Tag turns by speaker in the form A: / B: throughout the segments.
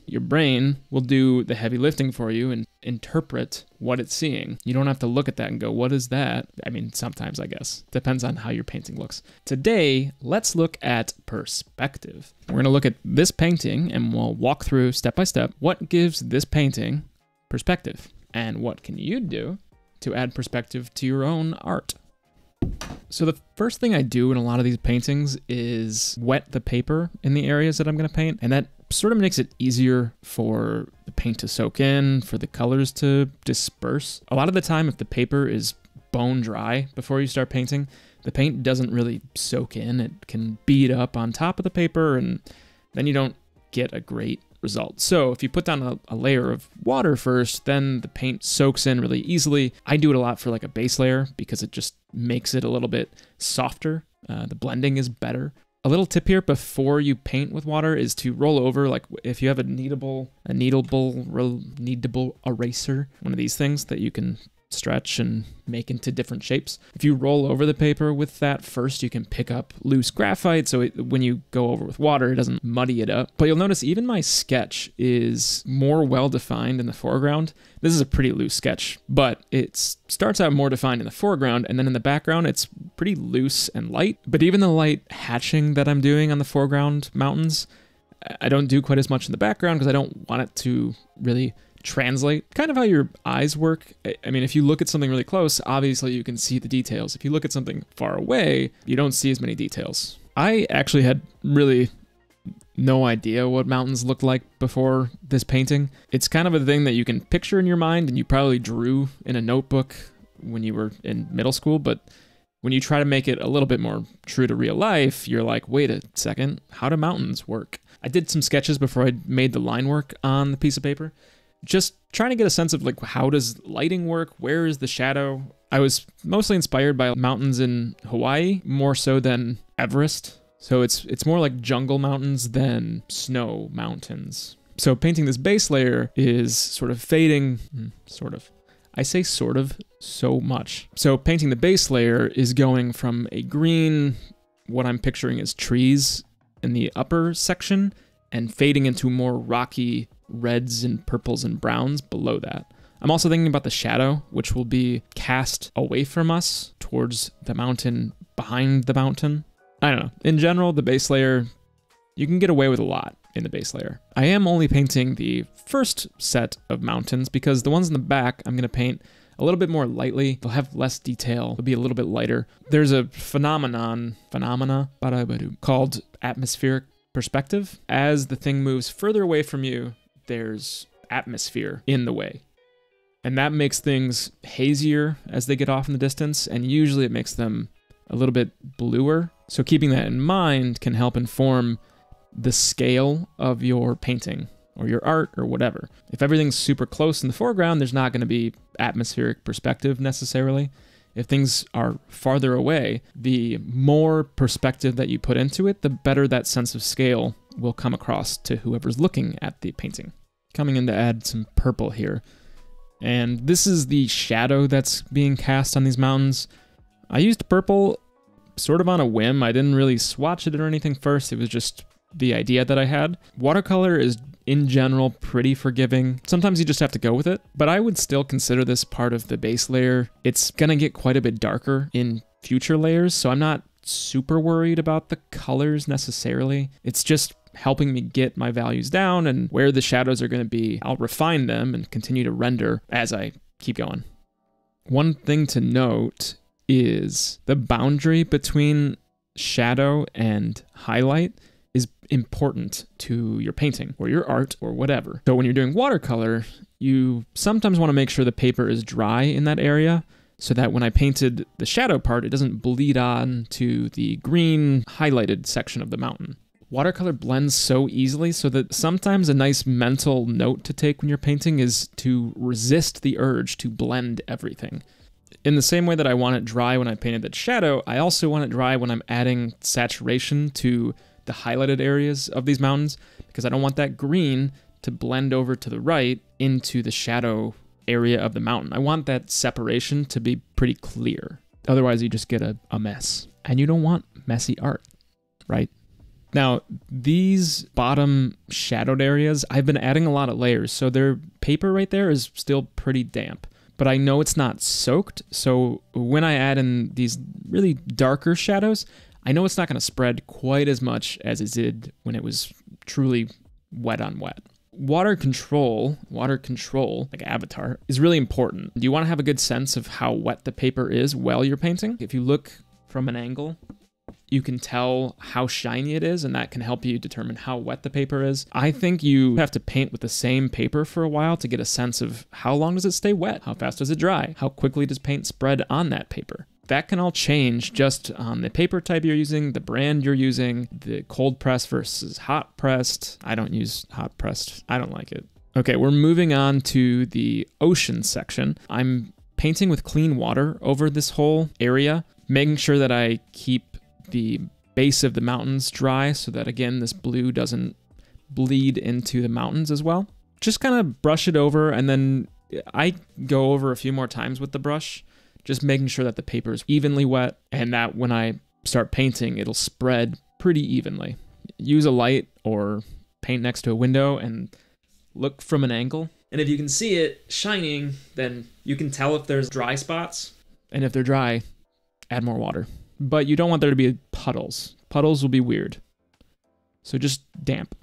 A: Your brain will do the heavy lifting for you and interpret what it's seeing. You don't have to look at that and go, what is that? I mean, sometimes, I guess. Depends on how your painting looks. Today, let's look at perspective. We're going to look at this painting and we'll walk through step by step what gives this painting perspective and what can you do to add perspective to your own art. So the first thing I do in a lot of these paintings is wet the paper in the areas that I'm going to paint, and that sort of makes it easier for the paint to soak in, for the colors to disperse. A lot of the time, if the paper is bone dry before you start painting, the paint doesn't really soak in. It can bead up on top of the paper, and then you don't get a great result. So if you put down a layer of water first, then the paint soaks in really easily. I do it a lot for like a base layer because it just makes it a little bit softer. The blending is better. A little tip here before you paint with water is to roll over, like if you have a kneadable eraser, one of these things that you can stretch and make into different shapes. If you roll over the paper with that first, you can pick up loose graphite, so when you go over with water, it doesn't muddy it up. But you'll notice even my sketch is more well-defined in the foreground. This is a pretty loose sketch, but it starts out more defined in the foreground, and then in the background, it's pretty loose and light. But even the light hatching that I'm doing on the foreground mountains, I don't do quite as much in the background because I don't want it to really translate. Kind of how your eyes work. I mean, if you look at something really close, obviously you can see the details. If you look at something far away, you don't see as many details. I actually had really no idea what mountains looked like before this painting. It's kind of a thing that you can picture in your mind and you probably drew in a notebook when you were in middle school, but when you try to make it a little bit more true to real life, you're like, wait a second, how do mountains work? I did some sketches before I made the line work on the piece of paper. Just trying to get a sense of like, how does lighting work? Where is the shadow? I was mostly inspired by mountains in Hawaii, more so than Everest. So it's more like jungle mountains than snow mountains. So painting this base layer is sort of fading, sort of. I say sort of so much. So painting the base layer is going from a green, what I'm picturing as trees in the upper section, and fading into more rocky reds and purples and browns below that. I'm also thinking about the shadow, which will be cast away from us towards the mountain behind the mountain. I don't know. In general, the base layer, you can get away with a lot in the base layer. I am only painting the first set of mountains because the ones in the back, I'm going to paint a little bit more lightly. They'll have less detail. They'll be a little bit lighter. There's a phenomena called atmospheric perspective. As the thing moves further away from you, there's atmosphere in the way. And that makes things hazier as they get off in the distance, and usually it makes them a little bit bluer. So keeping that in mind can help inform the scale of your painting or your art or whatever. If everything's super close in the foreground, there's not going to be atmospheric perspective necessarily. If things are farther away, the more perspective that you put into it, the better that sense of scale will come across to whoever's looking at the painting. Coming in to add some purple here. And this is the shadow that's being cast on these mountains. I used purple sort of on a whim. I didn't really swatch it or anything first. It was just the idea that I had. Watercolor is in general pretty forgiving. Sometimes you just have to go with it, but I would still consider this part of the base layer. It's gonna get quite a bit darker in future layers, so I'm not super worried about the colors necessarily. It's just helping me get my values down, and where the shadows are gonna be, I'll refine them and continue to render as I keep going. One thing to note is the boundary between shadow and highlight is important to your painting or your art or whatever. So when you're doing watercolor, you sometimes want to make sure the paper is dry in that area so that when I painted the shadow part, it doesn't bleed on to the green highlighted section of the mountain. Watercolor blends so easily so that sometimes a nice mental note to take when you're painting is to resist the urge to blend everything. In the same way that I want it dry when I painted that shadow, I also want it dry when I'm adding saturation to the highlighted areas of these mountains, because I don't want that green to blend over to the right into the shadow area of the mountain. I want that separation to be pretty clear. Otherwise, you just get a mess. And you don't want messy art, right? Now, these bottom shadowed areas, I've been adding a lot of layers, so their paper right there is still pretty damp. But I know it's not soaked, so when I add in these really darker shadows, I know it's not going to spread quite as much as it did when it was truly wet on wet. Water control, like Avatar, is really important. You want to have a good sense of how wet the paper is while you're painting. If you look from an angle, you can tell how shiny it is, and that can help you determine how wet the paper is. I think you have to paint with the same paper for a while to get a sense of how long does it stay wet, how fast does it dry, how quickly does paint spread on that paper. That can all change just on the paper type you're using, the brand you're using, the cold press versus hot pressed. I don't use hot pressed. I don't like it. Okay, we're moving on to the ocean section. I'm painting with clean water over this whole area, making sure that I keep the base of the mountains dry so that, again, this blue doesn't bleed into the mountains as well. Just kind of brush it over, and then I go over a few more times with the brush, just making sure that the paper is evenly wet and that when I start painting, it'll spread pretty evenly. Use a light or paint next to a window and look from an angle. And if you can see it shining, then you can tell if there's dry spots. And if they're dry, add more water. But you don't want there to be puddles. Puddles will be weird. So just damp.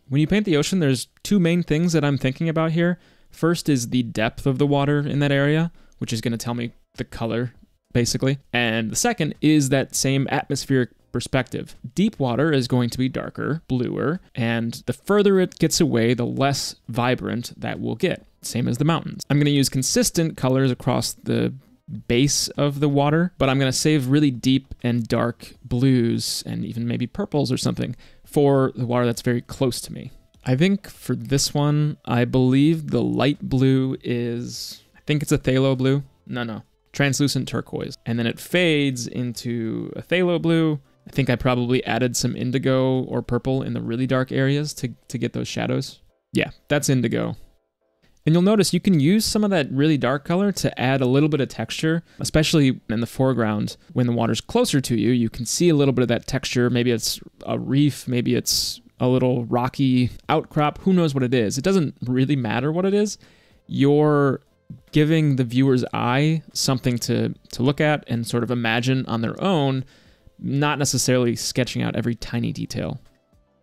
A: When you paint the ocean, there's two main things that I'm thinking about here. First is the depth of the water in that area, which is going to tell me the color, basically. And the second is that same atmospheric perspective. Deep water is going to be darker, bluer, and the further it gets away, the less vibrant that will get. Same as the mountains. I'm going to use consistent colors across the base of the water, but I'm going to save really deep and dark blues and even maybe purples or something for the water that's very close to me. I think for this one, I believe the light blue is, I think it's a phthalo blue. No, translucent turquoise. And then it fades into a phthalo blue. I think I probably added some indigo or purple in the really dark areas to get those shadows. Yeah, that's indigo. And you'll notice you can use some of that really dark color to add a little bit of texture, especially in the foreground. When the water's closer to you, you can see a little bit of that texture. Maybe it's a reef, maybe it's a little rocky outcrop. Who knows what it is? It doesn't really matter what it is. You're giving the viewer's eye something to look at and sort of imagine on their own, not necessarily sketching out every tiny detail.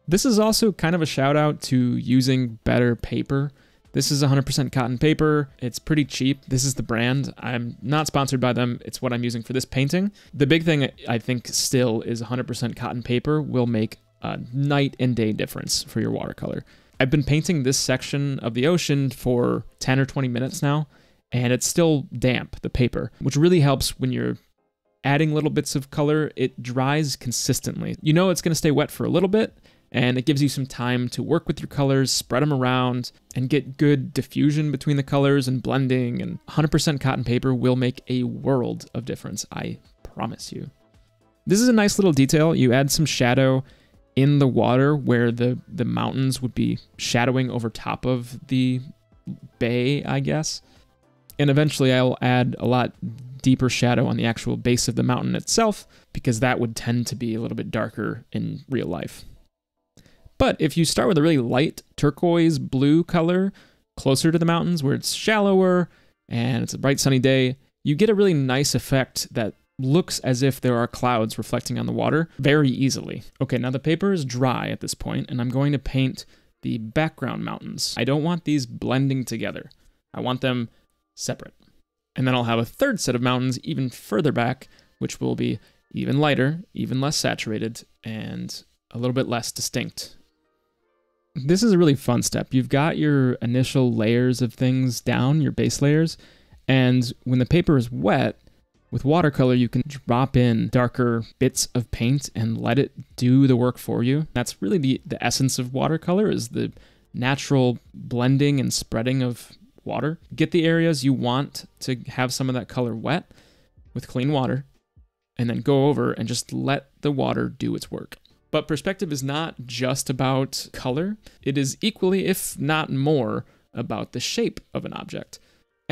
A: This is also kind of a shout out to using better paper. This is 100% cotton paper. It's pretty cheap. This is the brand. I'm not sponsored by them. It's what I'm using for this painting. The big thing I think still is 100% cotton paper will make a night and day difference for your watercolor. I've been painting this section of the ocean for 10 or 20 minutes now, and it's still damp, the paper, which really helps when you're adding little bits of color. It dries consistently. You know it's going to stay wet for a little bit, and it gives you some time to work with your colors, spread them around, and get good diffusion between the colors and blending. And 100% cotton paper will make a world of difference, I promise you. This is a nice little detail. You add some shadow in the water where the mountains would be shadowing over top of the bay, I guess. And eventually I'll add a lot deeper shadow on the actual base of the mountain itself, because that would tend to be a little bit darker in real life. But if you start with a really light turquoise blue color closer to the mountains where it's shallower and it's a bright sunny day, you get a really nice effect that looks as if there are clouds reflecting on the water very easily. Okay, now the paper is dry at this point, and I'm going to paint the background mountains. I don't want these blending together. I want them separate. And then I'll have a third set of mountains even further back, which will be even lighter, even less saturated, and a little bit less distinct. This is a really fun step. You've got your initial layers of things down, your base layers, and when the paper is wet, with watercolor, you can drop in darker bits of paint and let it do the work for you. That's really the essence of watercolor, is the natural blending and spreading of water. Get the areas you want to have some of that color wet with clean water, and then go over and just let the water do its work. But perspective is not just about color. It is equally, if not more, about the shape of an object.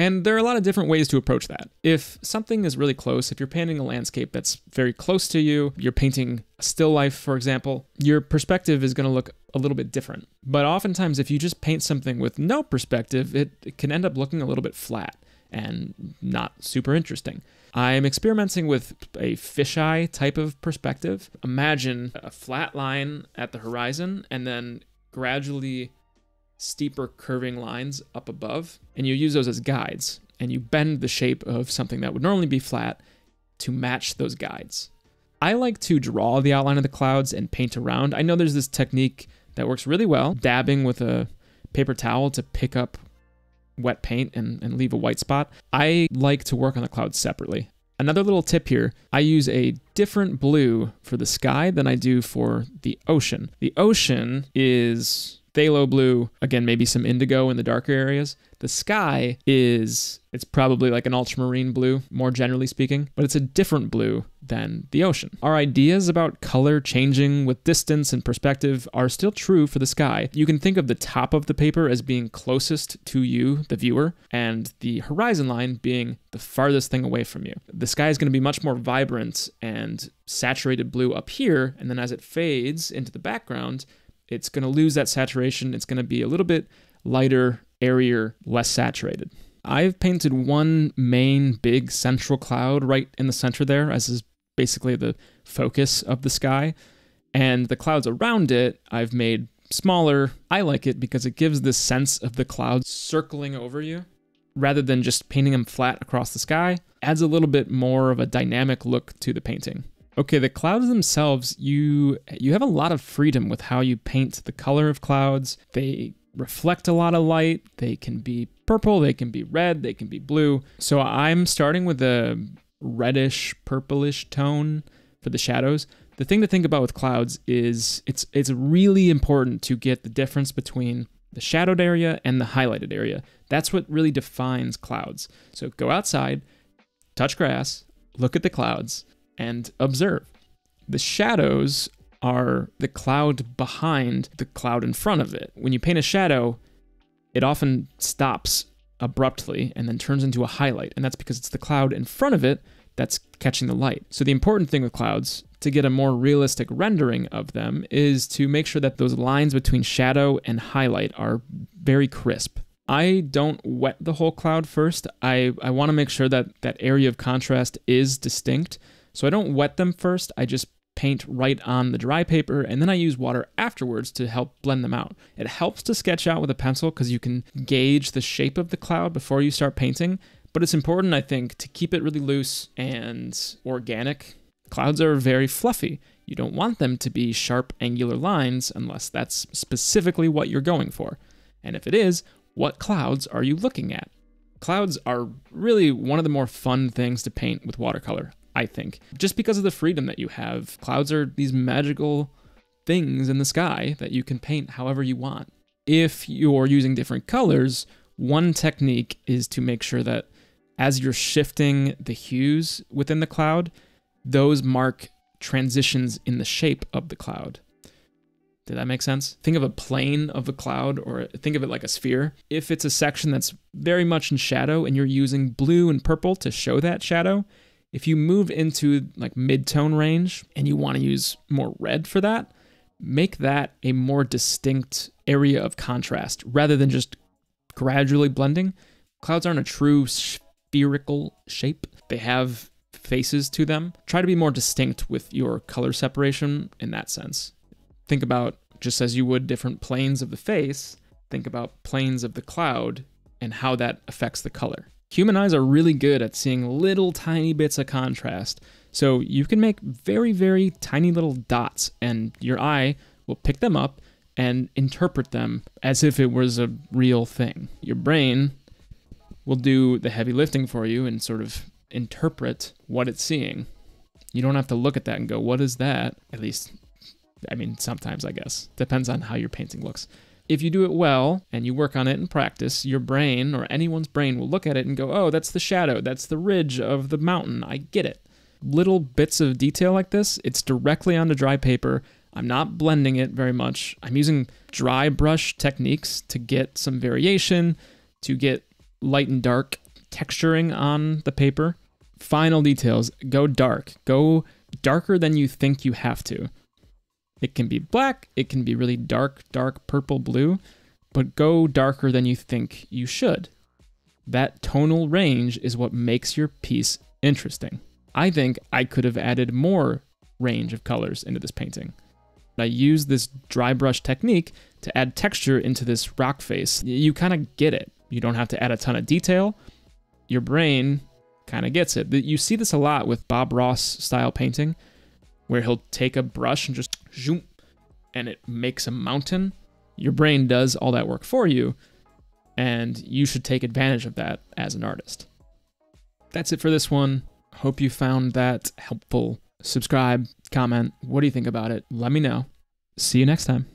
A: And there are a lot of different ways to approach that. If something is really close, if you're painting a landscape that's very close to you, you're painting a still life, for example, your perspective is going to look a little bit different. But oftentimes, if you just paint something with no perspective, it can end up looking a little bit flat and not super interesting. I'm experimenting with a fisheye type of perspective. Imagine a flat line at the horizon and then gradually steeper curving lines up above, and you use those as guides, and you bend the shape of something that would normally be flat to match those guides. I like to draw the outline of the clouds and paint around. I know there's this technique that works really well, dabbing with a paper towel to pick up wet paint and leave a white spot. I like to work on the clouds separately. Another little tip here, I use a different blue for the sky than I do for the ocean. The ocean is phthalo blue, again, maybe some indigo in the darker areas. The sky it's probably like an ultramarine blue, more generally speaking, but it's a different blue than the ocean. Our ideas about color changing with distance and perspective are still true for the sky. You can think of the top of the paper as being closest to you, the viewer, and the horizon line being the farthest thing away from you. The sky is going to be much more vibrant and saturated blue up here, and then as it fades into the background, it's going to lose that saturation. It's going to be a little bit lighter, airier, less saturated. I've painted one main big central cloud right in the center there, as is basically the focus of the sky. And the clouds around it, I've made smaller. I like it because it gives this sense of the clouds circling over you, rather than just painting them flat across the sky. Adds a little bit more of a dynamic look to the painting. Okay, the clouds themselves, you have a lot of freedom with how you paint the color of clouds. They reflect a lot of light. They can be purple, they can be red, they can be blue. So I'm starting with a reddish, purplish tone for the shadows. The thing to think about with clouds is it's really important to get the difference between the shadowed area and the highlighted area. That's what really defines clouds. So go outside, touch grass, look at the clouds, and observe. The shadows are the cloud behind the cloud in front of it. When you paint a shadow, it often stops abruptly and then turns into a highlight, and that's because it's the cloud in front of it that's catching the light. So the important thing with clouds, to get a more realistic rendering of them, is to make sure that those lines between shadow and highlight are very crisp. I don't wet the whole cloud first. I want to make sure that that area of contrast is distinct. So I don't wet them first, I just paint right on the dry paper, and then I use water afterwards to help blend them out. It helps to sketch out with a pencil because you can gauge the shape of the cloud before you start painting, but it's important, I think, to keep it really loose and organic. Clouds are very fluffy. You don't want them to be sharp, angular lines unless that's specifically what you're going for. And if it is, what clouds are you looking at? Clouds are really one of the more fun things to paint with watercolor, I think, just because of the freedom that you have. Clouds are these magical things in the sky that you can paint however you want. If you're using different colors, one technique is to make sure that as you're shifting the hues within the cloud, those mark transitions in the shape of the cloud. Did that make sense? Think of a plane of a cloud, or think of it like a sphere. If it's a section that's very much in shadow and you're using blue and purple to show that shadow, if you move into like mid-tone range and you want to use more red for that, make that a more distinct area of contrast rather than just gradually blending. Clouds aren't a true spherical shape. They have faces to them. Try to be more distinct with your color separation in that sense. Think about, just as you would different planes of the face, think about planes of the cloud and how that affects the color. Human eyes are really good at seeing little tiny bits of contrast. So you can make very, very tiny little dots, and your eye will pick them up and interpret them as if it was a real thing. Your brain will do the heavy lifting for you and sort of interpret what it's seeing. You don't have to look at that and go, what is that? At least, I mean, sometimes, I guess. Depends on how your painting looks. If you do it well and you work on it in practice, your brain, or anyone's brain, will look at it and go, oh, that's the shadow, that's the ridge of the mountain, I get it. Little bits of detail like this, it's directly onto dry paper. I'm not blending it very much. I'm using dry brush techniques to get some variation, to get light and dark texturing on the paper. Final details, go dark. Go darker than you think you have to. It can be black, it can be really dark, dark purple blue, but go darker than you think you should. That tonal range is what makes your piece interesting. I think I could have added more range of colors into this painting. I used this dry brush technique to add texture into this rock face. You kind of get it. You don't have to add a ton of detail. Your brain kind of gets it. You see this a lot with Bob Ross style painting, where he'll take a brush and just zoom, and it makes a mountain. Your brain does all that work for you, and you should take advantage of that as an artist. That's it for this one. Hope you found that helpful. Subscribe, comment. What do you think about it? Let me know. See you next time.